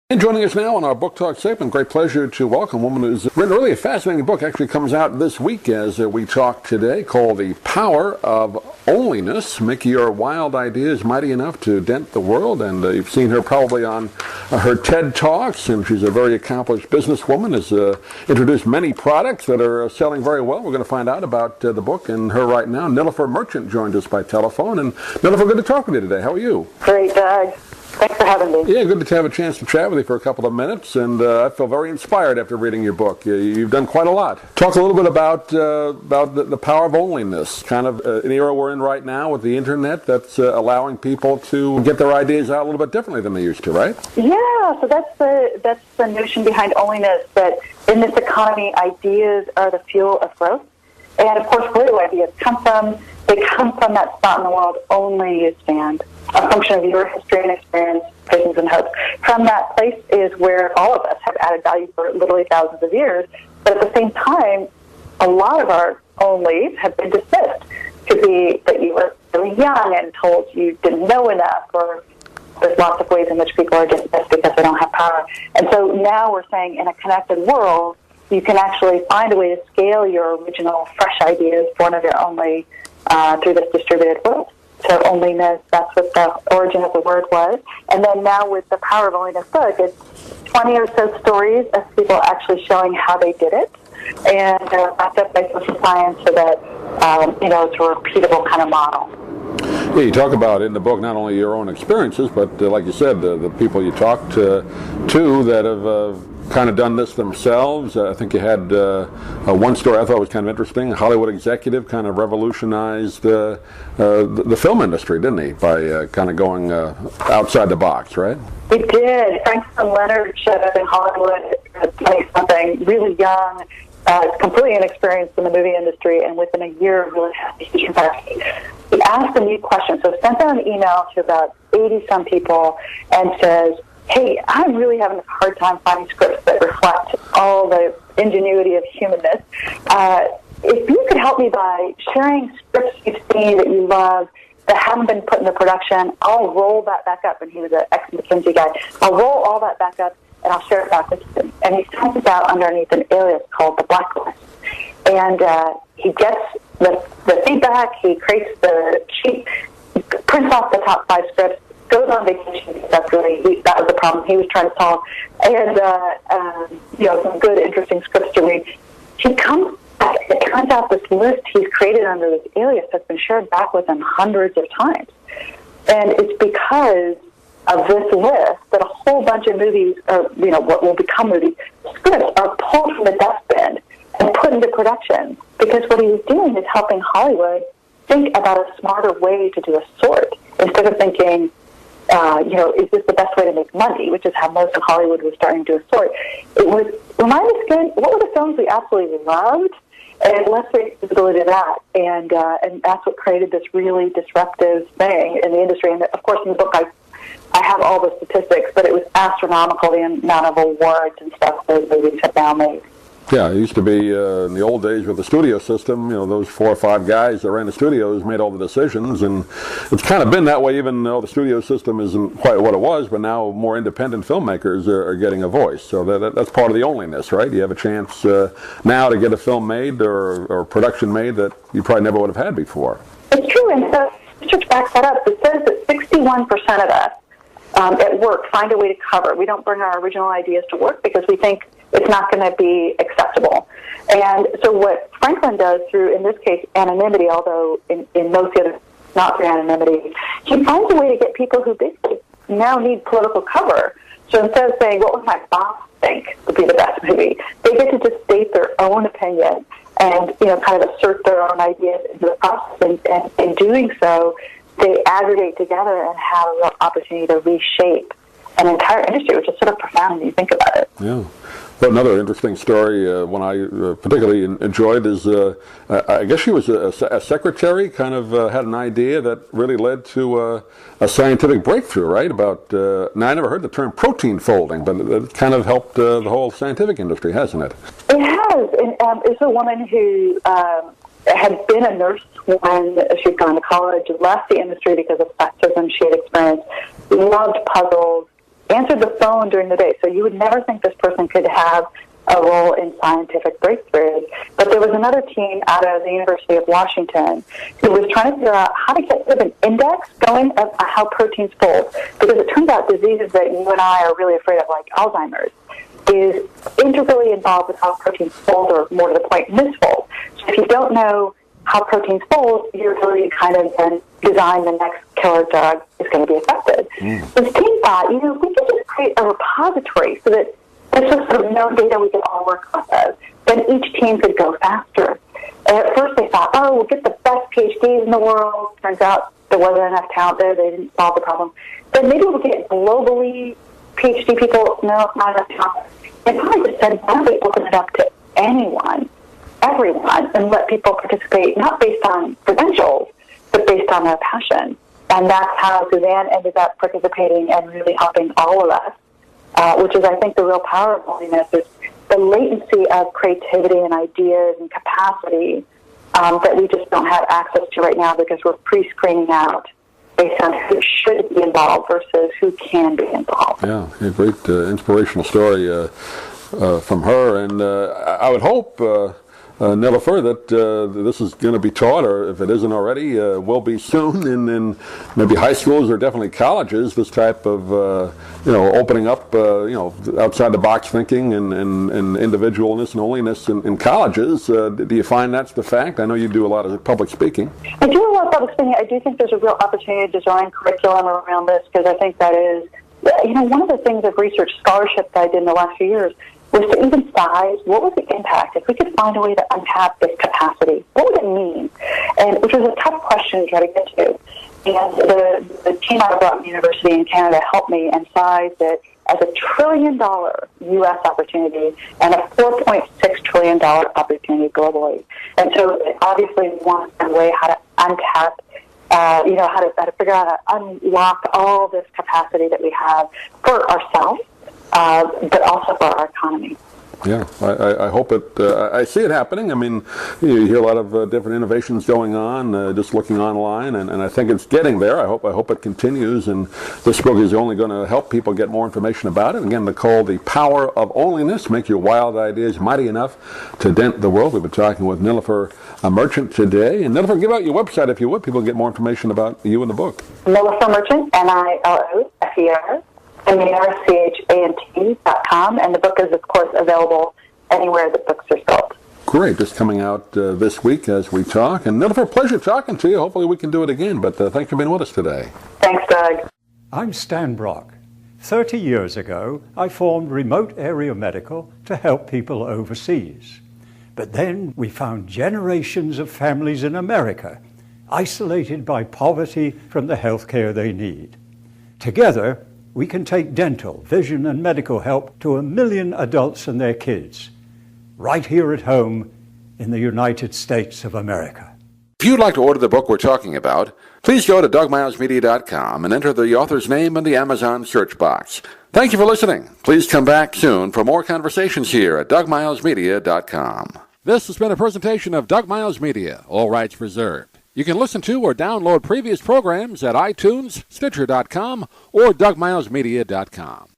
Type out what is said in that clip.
And joining us now on our Book Talk segment, great pleasure to welcome a woman who's written really a fascinating book. Actually comes out this week as we talk today, called The Power of Onlyness. Make your wild ideas mighty enough to dent the world. And you've seen her probably on her TED Talks, and she's a very accomplished businesswoman, has introduced many products that are selling very well. We're going to find out about the book and her right now. Nilofer Merchant joined us by telephone. And Nilofer, good to talk with you today. How are you? Great, Doug. Thanks for having me. Yeah, good to have a chance to chat with you for a couple of minutes, and I feel very inspired after reading your book. You've done quite a lot. Talk a little bit about the power of onlyness, kind of an era we're in right now with the internet that's allowing people to get their ideas out a little bit differently than they used to, right? Yeah, so that's the notion behind onlyness, that in this economy, ideas are the fuel of growth. And of course, where do ideas come from? They come from that spot in the world only you stand. A function of your history and experience, visions and hopes. From that place is where all of us have added value for literally thousands of years. But at the same time, a lot of our onlys have been dismissed. Could be that you were really young and told you didn't know enough, or there's lots of ways in which people are dismissed because they don't have power. And so now we're saying in a connected world, you can actually find a way to scale your original fresh ideas, born of your only, through this distributed world. So onlyness, that's what the origin of the word was. And then now with the Power of Onlyness book, it's 20 or so stories of people actually showing how they did it, and backed up by social science so that, it's a repeatable kind of model. Yeah, you talk about in the book not only your own experiences, but like you said, the people you talked to that have kind of done this themselves. I think you had one story I thought was kind of interesting. A Hollywood executive kind of revolutionized the film industry, didn't he, by kind of going outside the box, right? He did. Franklin Leonard showed up in Hollywood at 20-something, really young, completely inexperienced in the movie industry, and within a year really had a huge impact. He asked a new question, so sent out an email to about 80-some people and says, hey, I'm really having a hard time finding scripts that reflect all the ingenuity of humanness. If you could help me by sharing scripts you've seen that you love that haven't been put into production, I'll roll that back up. And he was an ex-McKinsey guy. I'll roll all that back up, and I'll share it back with him. And he sends it out underneath an alias called the Blacklist. And he gets the feedback, he creates the sheet, prints off the top 5 scripts, goes on vacation. That was the problem he was trying to solve. And, some good, interesting scripts to read. He comes back, it turns out this list he's created under this alias has been shared back with him hundreds of times. And it's because of this list that a whole bunch of movies, what will become movies, scripts are pulled from the dustbin and put into production. Because what he was doing is helping Hollywood think about a smarter way to do a sort, instead of thinking, is this the best way to make money, which is how most of Hollywood was starting to do a sort. It was, remind us again, what were the films we absolutely loved? And let's raise visibility to that. And that's what created this really disruptive thing in the industry. And of course, in the book, I have all the statistics, but it was astronomical, the amount of awards and stuff those movies have now made. Yeah, it used to be in the old days with the studio system, those 4 or 5 guys that ran the studios made all the decisions, and it's kind of been that way, even though the studio system isn't quite what it was, but now more independent filmmakers are getting a voice. So that's part of the onlyness, right? You have a chance now to get a film made or production made that you probably never would have had before. It's true, and so research backs that up. It says that 61% of us at work find a way to cover. We don't bring our original ideas to work because we think it's not going to be acceptable. And so what Franklin does through, in this case, anonymity, although in most cases not through anonymity, he finds a way to get people who basically now need political cover. So instead of saying, what would my boss think would be the best movie, they get to just state their own opinion and, kind of assert their own ideas into the process. And in doing so, they aggregate together and have a real opportunity to reshape an entire industry, which is sort of profound when you think about it. Yeah. But another interesting story, one I particularly enjoyed, is I guess she was a secretary, kind of had an idea that really led to a scientific breakthrough, right? About, now I never heard the term protein folding, but it kind of helped the whole scientific industry, hasn't it? It has. And it's a woman who had been a nurse when she'd gone to college, left the industry because of sexism she had experienced, loved puzzles, answered the phone during the day. So you would never think this person could have a role in scientific breakthroughs. But there was another team out of the University of Washington who was trying to figure out how to get sort of an index going of how proteins fold. Because it turns out diseases that you and I are really afraid of, like Alzheimer's, is integrally involved with how proteins fold, or more to the point, misfold. So if you don't know how proteins fold, your ability to kind of then design the next killer drug is going to be affected. This team thought, if we could just create a repository so that there's just sort of no data we can all work off of, then each team could go faster. And at first they thought, we'll get the best PhDs in the world. Turns out there wasn't enough talent there. They didn't solve the problem. Then maybe we'll get globally PhD people. No, not enough talent. And probably just said, why don't we open it up to anyone, everyone, and let people participate, not based on credentials, but based on their passion. And that's how Suzanne ended up participating and really helping all of us, which is, I think, the real power of Onlyness, is the latency of creativity and ideas and capacity that we just don't have access to right now because we're pre-screening out based on who should be involved versus who can be involved. Yeah, a great inspirational story from her. And I would hope, Nilofer, that this is going to be taught, or if it isn't already, will be soon in maybe high schools or definitely colleges, this type of, opening up, outside the box thinking and individualness and onlyness in colleges. Do you find that's the fact? I know you do a lot of public speaking. I do a lot of public speaking. I do think there's a real opportunity to design curriculum around this, because I think that is, one of the things of research scholarship that I did in the last few years was to even size what was the impact if we could find a way to untap this capacity. What would it mean? And which was a tough question to try to get to. And the team I brought from the university in Canada helped me and sized it as $1 trillion U.S. opportunity and a $4.6 trillion opportunity globally. And so obviously we want to find a way how to untap, how to figure out how to unlock all this capacity that we have for ourselves, but also for our economy. Yeah, I hope it. I see it happening. I mean, you hear a lot of different innovations going on. Just looking online, and I think it's getting there. I hope it continues. And this book is only going to help people get more information about it. Again, it's called "The Power of Onlyness: Make Your Wild Ideas Mighty Enough to Dent the World." We've been talking with Nilofer Merchant today. And Nilofer, give out your website if you would. People get more information about you and the book. Nilofer Merchant, Nilofer. MERCHANT.com, and the book is, of course, available anywhere that books are sold. Great. Just coming out this week as we talk. And Nilofer, pleasure talking to you. Hopefully we can do it again, but thanks for being with us today. Thanks, Doug. I'm Stan Brock. 30 years ago, I formed Remote Area Medical to help people overseas. But then we found generations of families in America isolated by poverty from the health care they need. Together, we can take dental, vision, and medical help to 1 million adults and their kids, right here at home in the United States of America. If you'd like to order the book we're talking about, please go to DougMilesMedia.com and enter the author's name in the Amazon search box. Thank you for listening. Please come back soon for more conversations here at DougMilesMedia.com. This has been a presentation of Doug Miles Media, all rights reserved. You can listen to or download previous programs at iTunes, Stitcher.com, or DougMilesMedia.com.